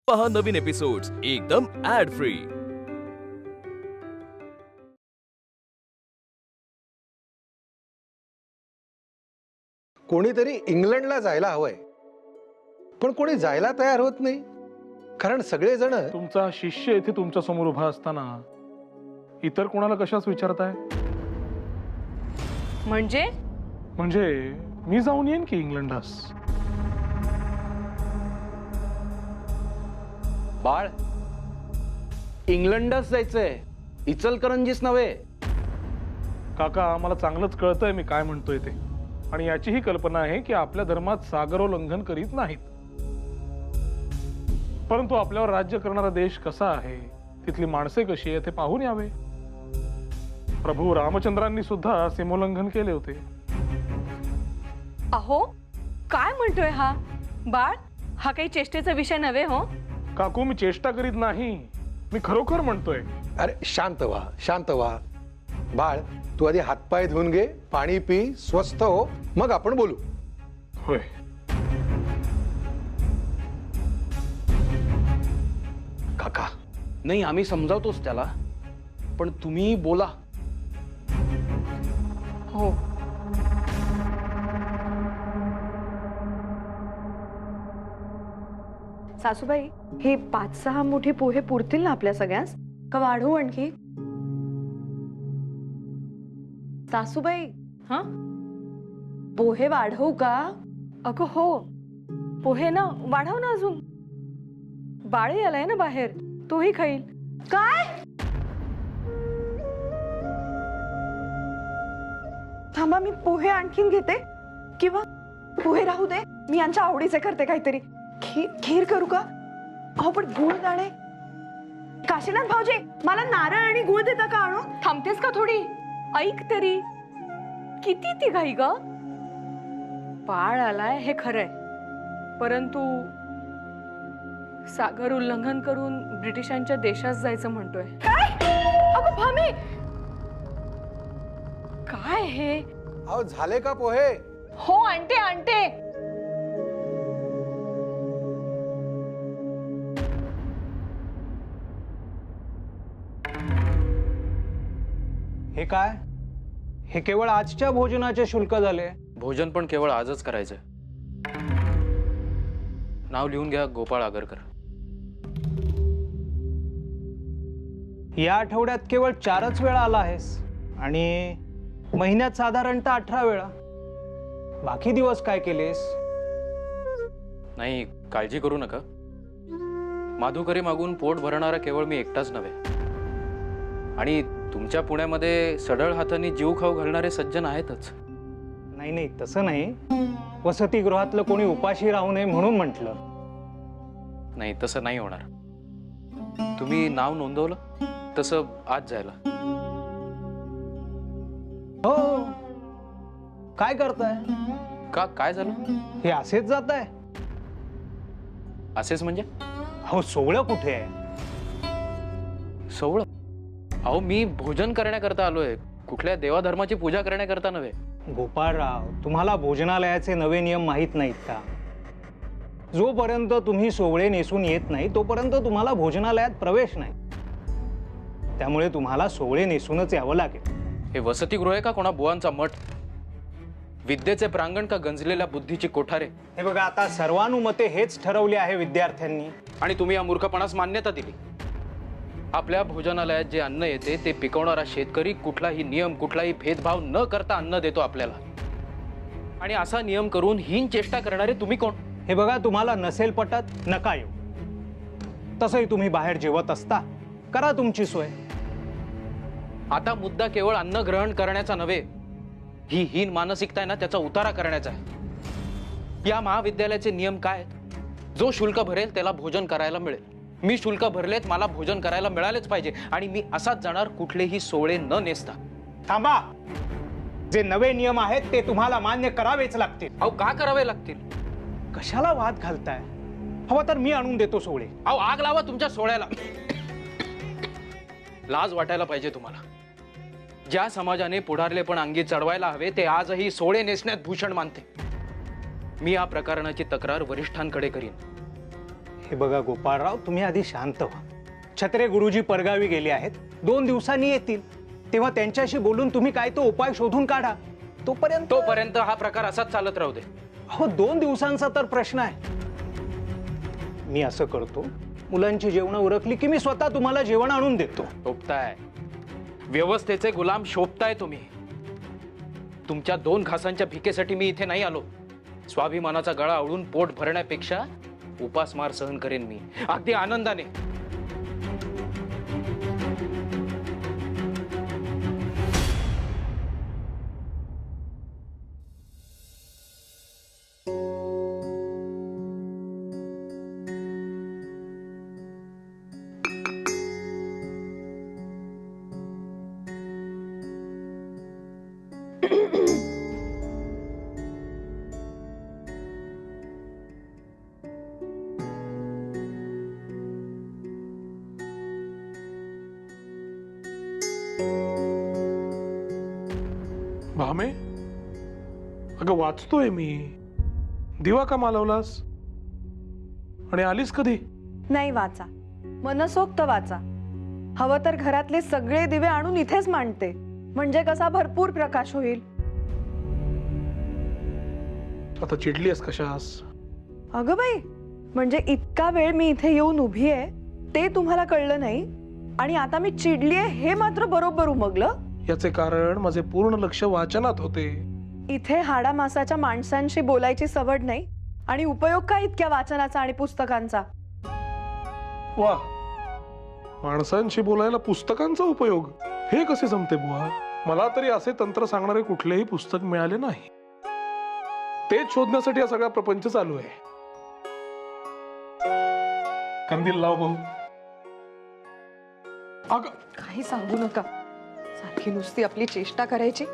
पहा नवीन एपिसोड्स एकदम add free. कोणीतरी इंग्लंडला जायला हवंय, पण कोणी जायला तयार होत नाही, कारण सगळेजण तुमचा शिष्य इथे तुमच्या समोर उभा असताना इतर कोणाला कशाच विचारताय? म्हणजे मी जाऊन येईन की इंग्लंडास? बाळ, इंग्लंडच जायचंय, इचलकरंजीच नव्हे. काका, मला चांगलंच कळतंय मी काय म्हणतोय ते, आणि याचीही कल्पना आहे की आपल्या धर्मात सागरोल्लंघन करीत नाहीत. परंतु आपल्यावर राज्य करणारा देश कसा आहे, तिथली माणसे कशी आहे ते पाहून यावे. प्रभू रामचंद्रांनी सुद्धा सीमोल्लंघन केले होते. अहो, काय म्हणतोय हा बाळ? हा काही चेष्टेचा विषय नव्हे हो. काकू, मी चेष्टा करीत नाही, मी खरोखर म्हणतोय. अरे शांत व्हा, शांत व्हा. बाळ, तू आधी हातपाय धुवून घे, पाणी पी, स्वस्थ हो, मग आपण बोलू. होय. काका, नाही, आम्ही समजावतोच त्याला, पण तुम्ही बोला. हो. सासूबाई, हे 5-6 मोठे पोहे पुरतील ना आपल्या सगळ्यास, का वाढवू आणखी? सासूबाई, हा पोहे वाढवू का? अगं हो, पोहे ना वाढव ना अजून. बाळे आलाय ना बाहेर, तोही खाईल. काय? थांबा, मी पोहे आणखीन घेते, किंवा पोहे राहू दे, मी यांच्या आवडीचे करते काहीतरी. खीर करू का? अहो पण गुळ दाणे. काशीनाथ भाऊजी, मला नारळ आणि गुळ देता का आणून? थांबतेस का थोडी? ऐक तरी, किती ती घाई ग? बाळ आलाय हे खरंय, परंतु सागर उल्लंघन करून ब्रिटिशांच्या देशात जायचं म्हणतोय. काय? अगं भामी, काय हे? अहो, झाले का पोहे? हो, आणते आणते. हे काय? हे केवळ आजच्या भोजनाचे शुल्क झाले. भोजन पण केवळ आजच करायचंय. नाव लिहून घ्या, गोपाळ आगरकर. या आठवड्यात केवळ 4च वेळा आला आहेस, आणि महिन्यात साधारणतः 18 वेळा. बाकी दिवस काय केलेस? नाही, काळजी करू नका. माधुकरी मागून पोट भरणारा केवळ मी एकटाच नव्हे, आणि तुमच्या पुण्यामध्ये सडळ हाताने जीव खाऊ घालणारे सज्जन आहेतच. नाही नाही, तसं नाही. वसतिगृहातलं कोणी उपाशी राहू नये म्हणून म्हटलं. नाही, तसं नाही होणार. तुम्ही नाव नोंदवलं तसं आज जायला. हो. काय करताय? का, काय झालं? हे असेच जात आहे? असेच म्हणजे? हो, सोवळं कुठे आहे? सोवळं? अहो, मी भोजन करण्याकरता आलोय, कुठल्या देवाधर्माची पूजा करण्याकरता नव्हे. गोपाळराव, तुम्हाला भोजनालयाचे नवे नियम माहीत नाहीत का? जोपर्यंत तुम्ही सोवळे नेसून येत नाही तोपर्यंत तुम्हाला भोजनालयात प्रवेश नाही. त्यामुळे तुम्हाला सोवळे नेसूनच यावं लागेल. हे वसतिगृह आहे का कोणा बुवांचा मठ? विद्येचे प्रांगण का गंजलेल्या बुद्धीची कोठारे? हे बघा, आता सर्वानुमते हेच ठरवले आहे विद्यार्थ्यांनी, आणि तुम्ही या मूर्खपणास मान्यता दिली. आपल्या भोजनालयात जे अन्न येते ते पिकवणारा शेतकरी कुठलाही नियम, कुठलाही भेदभाव न करता अन्न देतो आपल्याला, आणि असा नियम करून हीन चेष्टा करणारे तुम्ही कोण? हे बघा, तुम्हाला नसेल पटत नका येऊ. तसंही तुम्ही बाहेर जेवत असता, करा तुमची सोय. आता मुद्दा केवळ अन्न ग्रहण करण्याचा नव्हे, ही हीन मानसिकता आहे ना, त्याचा उतारा करण्याचा आहे. या महाविद्यालयाचे नियम काय आहेत? जो शुल्क भरेल त्याला भोजन करायला मिळेल. मी शुल्क भरलेत, मला भोजन करायला मिळालेच पाहिजे, आणि मी असाच जाणार, कुठलेही सोळे न नेसता. थांबा. जे नवे नियम आहेत ते तुम्हाला मान्य करावेच लागतील. अहो, का करावे लागतील? कशाला वाद घालताय? हवं तर मी आणून देतो सोळे. अहो, आग लावा तुमच्या सोहळ्याला. लाज वाटायला पाहिजे तुम्हाला. ज्या समाजाने पुढारलेपण अंगी चढवायला हवे ते आजही सोळे नेसण्यात भूषण मानते. मी या प्रकरणाची तक्रार वरिष्ठांकडे करीन. हे बघा गोपाळराव, तुम्ही आधी शांत व्हा. छत्रे गुरुजी परगावी गेले आहेत, 2 दिवसांनी येतील. तेव्हा त्यांच्याशी बोलून तुम्ही काय तो उपाय शोधून काढा. तोपर्यंत हा प्रकार असाच चालत राहू दे. हो, 2 दिवसांचा तर प्रश्न आहे. मी असं करतो, मुलांची जेवणं उरकली की मी स्वतः तुम्हाला जेवण आणून देतो. शोभताय, व्यवस्थेचे गुलाम शोभताय तुम्ही. तुमच्या 2 घासांच्या भिकेसाठी मी इथे नाही आलो. स्वाभिमानाचा गळा आवळून पोट भरण्यापेक्षा उपासमार सहन करेन मी, अगदी आनंदाने. भामे, अगं वाचतोय मी. दिवा का मालवलास आणि आलीस कधी? नाही, वाचा, मनसोक्त वाचा. हवं तर घरातले सगळे दिवे आणून इथेच मांडते, म्हणजे कसा भरपूर प्रकाश होईल. आता चिडली आहेस कशास? अगं बाई, म्हणजे इतका वेळ मी इथे येऊन उभी आहे ते तुम्हाला कळलं नाही, आणि आता मी चिडलीये हे मात्र बरोबर उमगलं. याचे कारण माझे पूर्ण लक्ष वाचनात होते. इथे हाडामासाच्या माणसांशी बोलायची सवड नाही, आणि उपयोग काय इतक्या वाचनाचा आणि पुस्तकांचा? वा, माणसांशी बोलायला पुस्तकांचा उपयोग, हे कसे जमते बुवा? मला तरी असे तंत्र सांगणारे कुठलेही पुस्तक मिळाले नाही. तेच शोधण्यासाठी हा सगळा प्रपंच चालू आहे. कंदील लाव भाऊ. अगं काही सांगू नका, सारखी नुसती आपली चेष्टा करायची.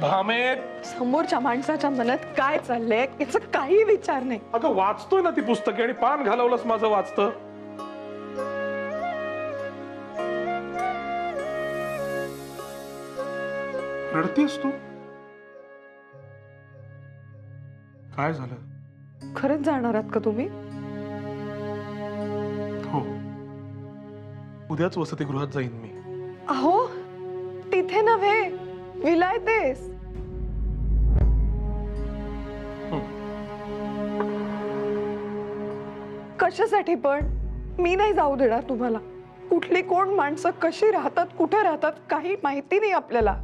भामे, समोरच्या माणसाच्या मनात काय चाललंय याचा काही विचार नाही. अगं वाचतोय ना ती पुस्तके आणि पान घालवलंस माझं वाचतं. रडतेस तू? काय झालं? खरंच जाणार आहात का तुम्ही? हो, उद्याच वसतिगृहात जाईन मी. अहो, तिथे नव्हे, विलायतेस. कशासाठी पण? मी नाही जाऊ देणार तुम्हाला. कुठली कोण माणसं कशी राहतात, कुठे राहतात, काही माहिती नाही आपल्याला.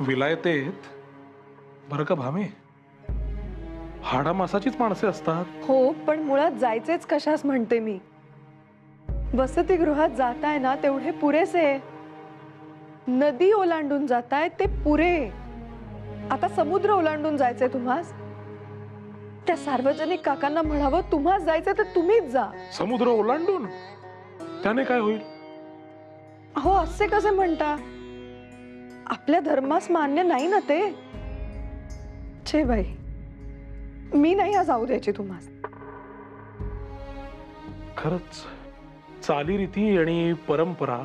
विलायतेत बरं का भामे, हाडामासाचीच माणसे असतात. हो, पण मुळात जायचेच कशास म्हणते मी. वसतिगृहात जाताय ना तेवढे पुरेसे. नदी ओलांडून जाताय ते पुरे. आता समुद्र ओलांडून जायचंय तुम्हास? त्या सार्वजनिक काकांना म्हणावं, तुम्हास जायचंय तर तुम्हीच जा. समुद्र ओलांडून त्याने काय होईल? अहो, असे कसे म्हणता? आपल्या धर्मास मान्य नाही ना ते. छे बाई, मी नाही हा जाऊ द्यायची तुम्हास. खरंच चालीरीती आणि परंपरा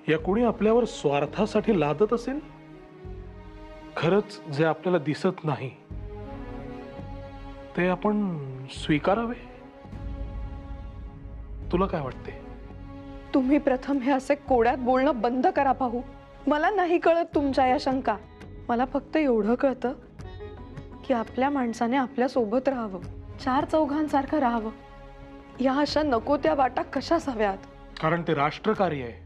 या कोणी आपल्यावर स्वार्थासाठी लादत असेल? खरंच जे आपल्याला दिसत नाही ते आपण स्वीकारावे? तुला काय वाटते? तुम्ही प्रथम हे असे कोड्यात बोलणं बंद करा पाहू. मला नाही कळत तुमच्या या शंका. मला फक्त एवढं कळतं की आपल्या माणसाने आपल्या सोबत राहावं, 4 चौघांसारखं राहावं. या अशा नको त्या वाटा कशाच हव्यात? कारण ते राष्ट्रकार्य आहे.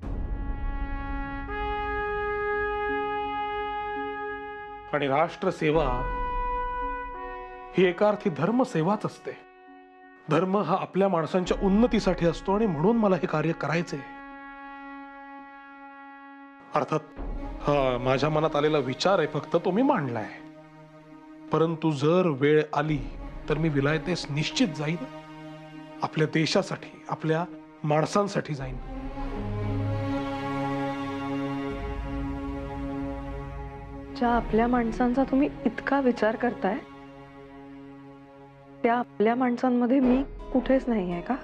आणि राष्ट्रसेवा ही एका अर्थी धर्मसेवाच असते. धर्म हा आपल्या माणसांच्या उन्नतीसाठी असतो, आणि म्हणून मला हे कार्य करायचे. अर्थात हा माझ्या मनात आलेला विचार आहे, फक्त तो मी मांडलाय. परंतु जर वेळ आली तर मी विलायतेस निश्चित जाईन. आपल्या देशासाठी, आपल्या माणसांसाठी जाईन. ज्या आपल्या माणसांचा तुम्ही इतका विचार करताय त्या आपल्या माणसांमध्ये मी कुठेच नाही आहे का?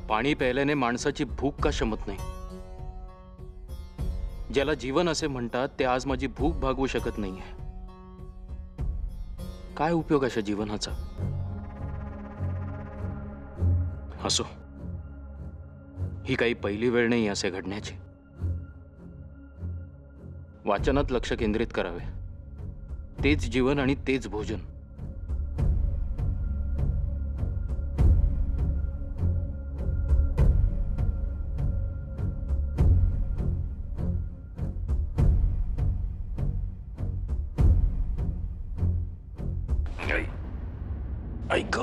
पाणी प्यायल्याने माणसाची भूक का शमत नाही? ज्याला जीवन असे म्हणतात ते आज माझी भूक भागवू शकत नाहीये. काय उपयोग अशा जीवनाचा? असो, ही काही पहिली वेळ नाही असे घडण्याची. वाचनात लक्ष केंद्रित करावे. तेच जीवन आणि तेच भोजन. ऐक,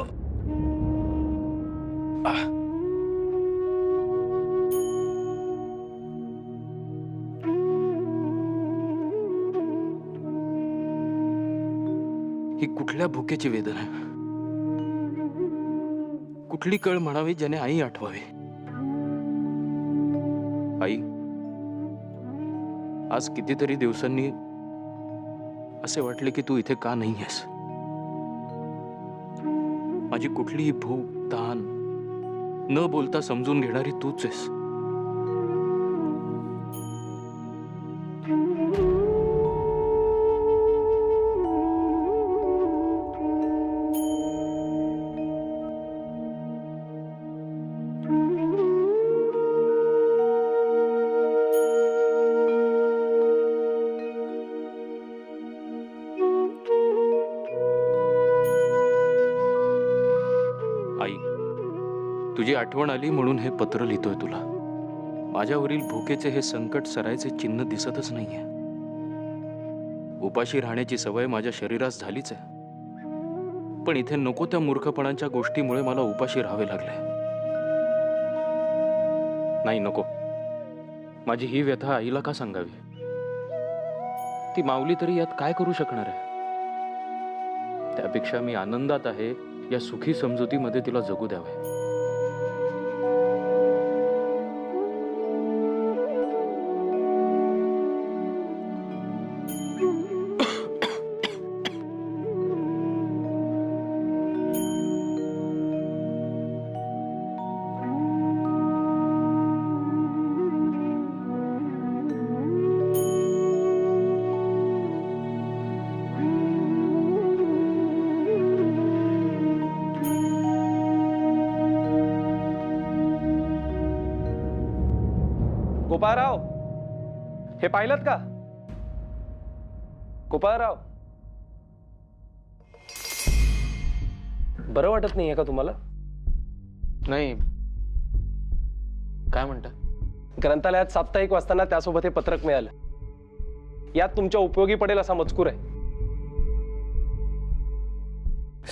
ही कुठल्या भुकेची वेदना आहे? कुठली कळ म्हणावी ज्याने आई आठवावी? आई, आज कितीतरी दिवसांनी असे वाटले की तू इथे का नाही आहेस. माझी कुठलीही भूक तहान न बोलता समजून घेणारी तूच आहेस. आई, तुझी आठवण आली म्हणून हे पत्र लिहितोय तुला. माझ्यावरील भुकेचे हे संकट सरायचे चिन्ह दिसतच नाहीये. उपाशी राहण्याची सवय माझ्या शरीरास झालीच आहे, पण इथे नको त्या मूर्खपणाच्या गोष्टीमुळे मला उपाशी राहावे लागले. नाही, नको. माझी ही व्यथा आईला का सांगावी? ती माऊली तरी यात काय करू शकणार आहे? त्यापेक्षा मी आनंदात आहे या सुखी समजुतीमध्ये तिला जगू द्यावे. गोपाळराव, हे पाहिलं का? गोपाळराव, बरं वाटत नाहीये का तुम्हाला? नाही, काय म्हणता? ग्रंथालयात साप्ताहिक वाचताना त्यासोबत हे पत्रक मिळालं. यात तुमच्या उपयोगी पडेल असा मजकूर आहे.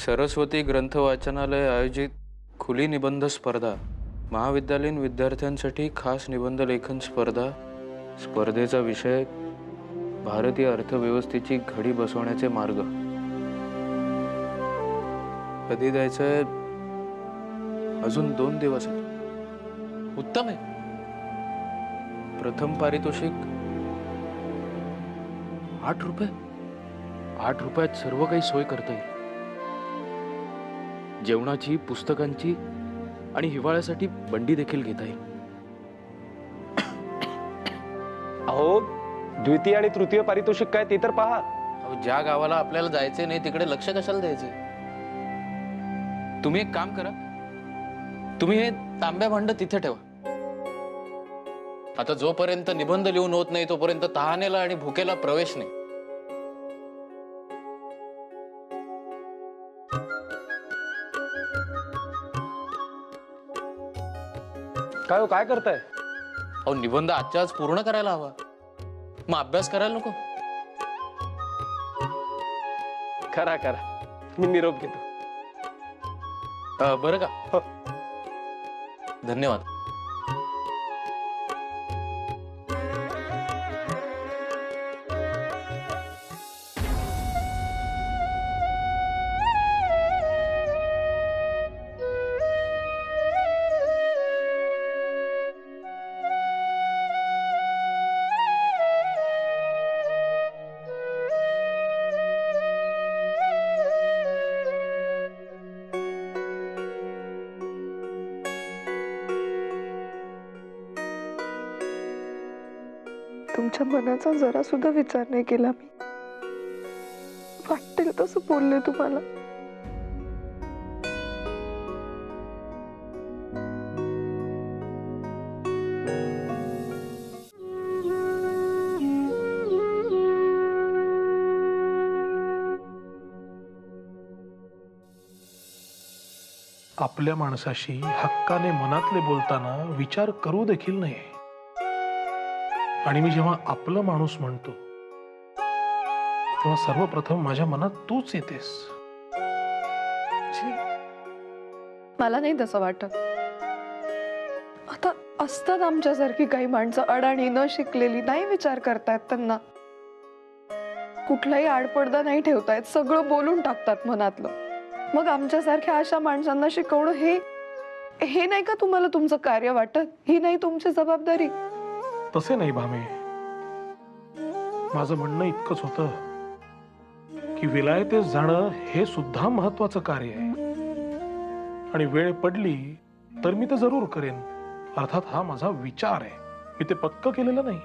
सरस्वती ग्रंथ वाचनालय आयोजित खुली निबंध स्पर्धा, महाविद्यालयीन विद्यार्थ्यांसाठी खास निबंध लेखन स्पर्धा. स्पर्धेचा विषय भारतीय अर्थव्यवस्थेची घडी बसवण्याचे मार्ग. कधी द्यायचंय? अजून 2 दिवस आहेत. उत्तम आहे. प्रथम पारितोषिक 8 रुपये. 8 रुपयात सर्व काही सोय करता येईल. जेवणाची, पुस्तकांची आणि हिवाळ्यासाठी बंडी देखील घेता येईल. अहो, द्वितीय आणि तृतीय पारितोषिक काय ते तर पहा. ज्या गावाला आपल्याला जायचे नाही तिकडे लक्ष कशाला द्यायचे? तुम्ही एक काम करा, तुम्ही हे तांब्या भांड तिथे ठेवा. आता जोपर्यंत निबंध लिहून होत नाही तोपर्यंत तहानेला आणि भुकेला प्रवेश नाही. काय हो, काय करताय? अहो, निबंध आजच्या आज पूर्ण करायला हवा. मग अभ्यास करायला नको? करा करा, मी निरोप घेतो. बरं का? हो. धन्यवाद. तुमच्या मनाचा जरा सुद्धा विचार नाही केला मी. वाटेल तसं बोलले तुम्हाला. आपल्या माणसाशी हक्काने मनातले बोलताना विचार करू देखील नाही. आणि मी जेव्हा आपलं माणूस म्हणतो तेव्हा सर्वप्रथम माझ्या मनात तूच येतेस. मला नाही तसं वाटत. आता असतात आमच्यासारखी काही माणसं अडाणी, न शिकलेली, नाही विचार करतायत. त्यांना कुठलाही आडपडदा नाही ठेवतायत, सगळं बोलून टाकतात मनातलं. मग आमच्यासारख्या अशा माणसांना शिकवणं हे नाही का तुम्हाला तुमचं कार्य वाटत? ही नाही तुमची जबाबदारी? तसे नाही भामे, माझं म्हणणं इतकंच होतं की विलायतेस जाणं हे सुद्धा महत्वाचं कार्य आहे. आणि वेळ पडली तर मी ते जरूर करेन. अर्थात हा माझा विचार आहे, मी ते पक्क केलेलं नाही.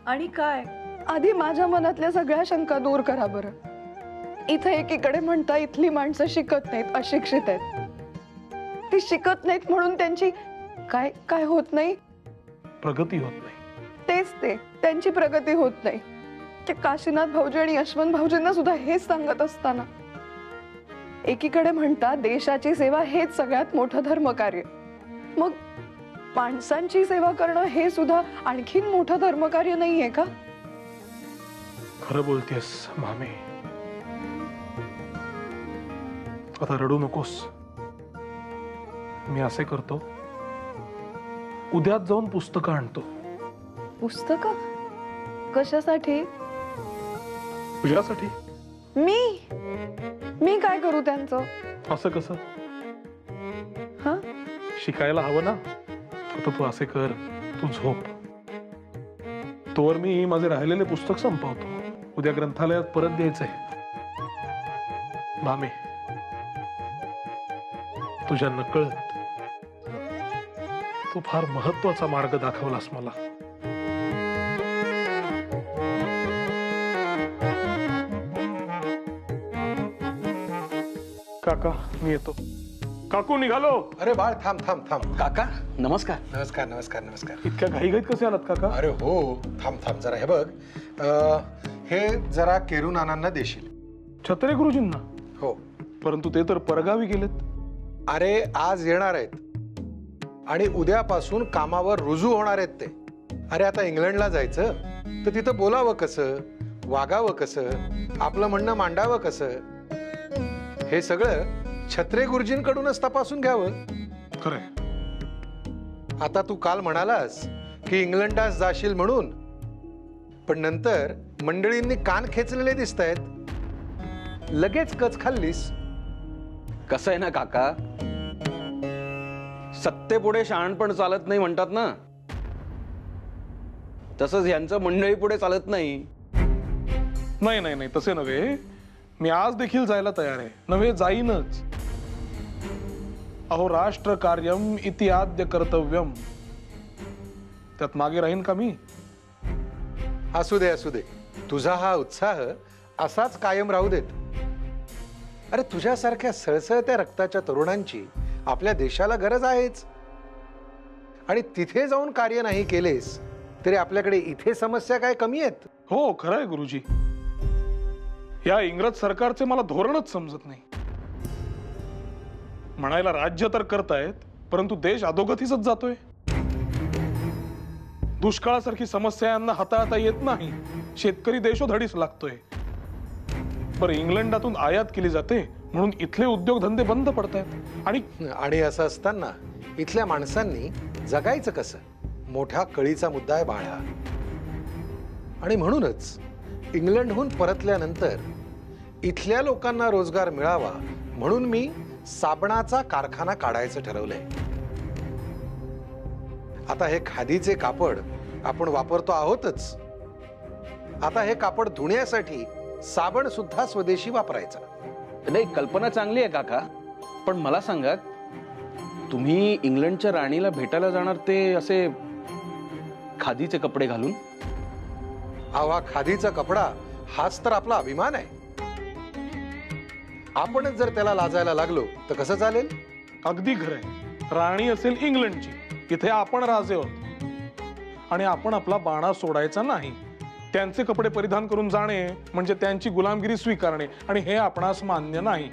आणि काय, आधी माझ्या मनातल्या सगळ्या शंका दूर करा बरं. इथं एकीकडे म्हणता इथली माणसं शिकत नाहीत, अशिक्षित आहेत. ती शिकत नाहीत म्हणून त्यांची काय काय होत नाही, प्रगती होत नाही. तेच ते, त्यांची प्रगती होत नाही. ते काशीनाथ भाऊजी आणि यशवंत भाऊजींना सुद्धा हेच सांगत असताना एकीकडे म्हणता देशाची सेवा हेच सगळ्यात मोठं धर्मकार्य. मग माणसांची सेवा करणं हे सुद्धा आणखीन मोठं धर्मकार्य नाहीये का? खरं बोलतेस मामे. आता रडू नकोस. मी असे करतो, उद्याच जाऊन पुस्तकं आणतो. पुस्तकं? कशासाठी? तुझ्यासाठी. मी काय करू त्यांचं? असं कसं? हा, शिकायला हवं ना. आता तू असे कर, तू झोप. तोवर मी माझे राहिलेले पुस्तक संपवतो. उद्या ग्रंथालयात परत द्यायचंय. मामे, तुझ्या नकळत तू फार महत्वाचा मार्ग दाखवलास मला. काका, मी येतो. काकू, निघालो. अरे बाळ, थांब थांब थांब. काका नमस्कार. नमस्कार नमस्कार नमस्कार. इतक्या घाईघाईत कसे आलात काका? अरे हो, थांब थांब जरा. हे बघ, हे जरा केरू नानांना देशील. छत्रे गुरुजींना? हो. परंतु ते तर परगावी गेलेत. अरे आज येणार आहेत आणि उद्यापासून कामावर रुजू होणार आहेत ते. अरे आता इंग्लंडला जायचं तर तिथं बोलावं कसं, वागावं कसं, आपलं म्हणणं मांडावं कसं, हे सगळं छत्रे गुरुजींकडूनच तपासून घ्यावं. खरंय. आता तू काल म्हणालास की इंग्लंडास जाशील म्हणून, पण नंतर मंडळींनी कान खेचलेले दिसत आहेत. लगेच कच खाल्लीस. कसं आहे ना काका, सत्तेपुढे शहाणपण चालत नाही म्हणतात ना, तसंच यांचं मंडळी पुढे चालत नाही. नाही नाही नाही, तसे नव्हे. मी आज देखील जायला तयार आहे. नव्हे, जाईनच. अहो, राष्ट्र कार्यम इति आद्य कर्तव्यम. त्यात मागे राहीन का मी? असू दे असू दे, तुझा हा उत्साह असाच कायम राहू देत. अरे तुझ्यासारख्या सळसळत्या रक्ताच्या तरुणांची आपल्या देशाला गरज आहेच. आणि तिथे जाऊन कार्य नाही केलेस तरी आपल्याकडे इथे समस्या काय कमी आहेत? हो, खरंय गुरुजी. या इंग्रज सरकारचे मला धोरणच समजत नाही. म्हणायला राज्य तर करतायत, परंतु देश अधोगतीच जातोय. दुष्काळासारखी समस्या यांना हाताळता येत नाही. शेतकरी देशोधडीच लागतोय. बरं, इंग्लंडातून आयात केली जाते म्हणून इथले उद्योगधंदे बंद पडतायत. आणि असं असताना इथल्या माणसांनी जगायचं कसं? मोठ्या कळीचा मुद्दा आहे बाळा. आणि म्हणूनच इंग्लंडहून परतल्यानंतर इथल्या लोकांना रोजगार मिळावा म्हणून मी साबणाचा कारखाना काढायचं ठरवलंय. आता हे खादीचे कापड आपण वापरतो आहोतच. आता हे कापड धुण्यासाठी साबण सुद्धा स्वदेशी वापरायचा. नाही, कल्पना चांगली आहे काका, पण मला सांगा, तुम्ही इंग्लंडच्या राणीला भेटायला जाणार ते असे खादीचे कपडे घालून? हा खादीचा कपडा हाच तर आपला अभिमान आहे. आपणच जर त्याला लाजायला लागलो तर कसं चालेल? अगदी खरंय. राणी असेल इंग्लंडची, इथे आपण राजे आहोत आणि आपण आपला बाणा सोडायचा नाही. त्यांचे कपडे परिधान करून जाणे म्हणजे त्यांची गुलामगिरी स्वीकारणे आणि हे आपणास मान्य नाही.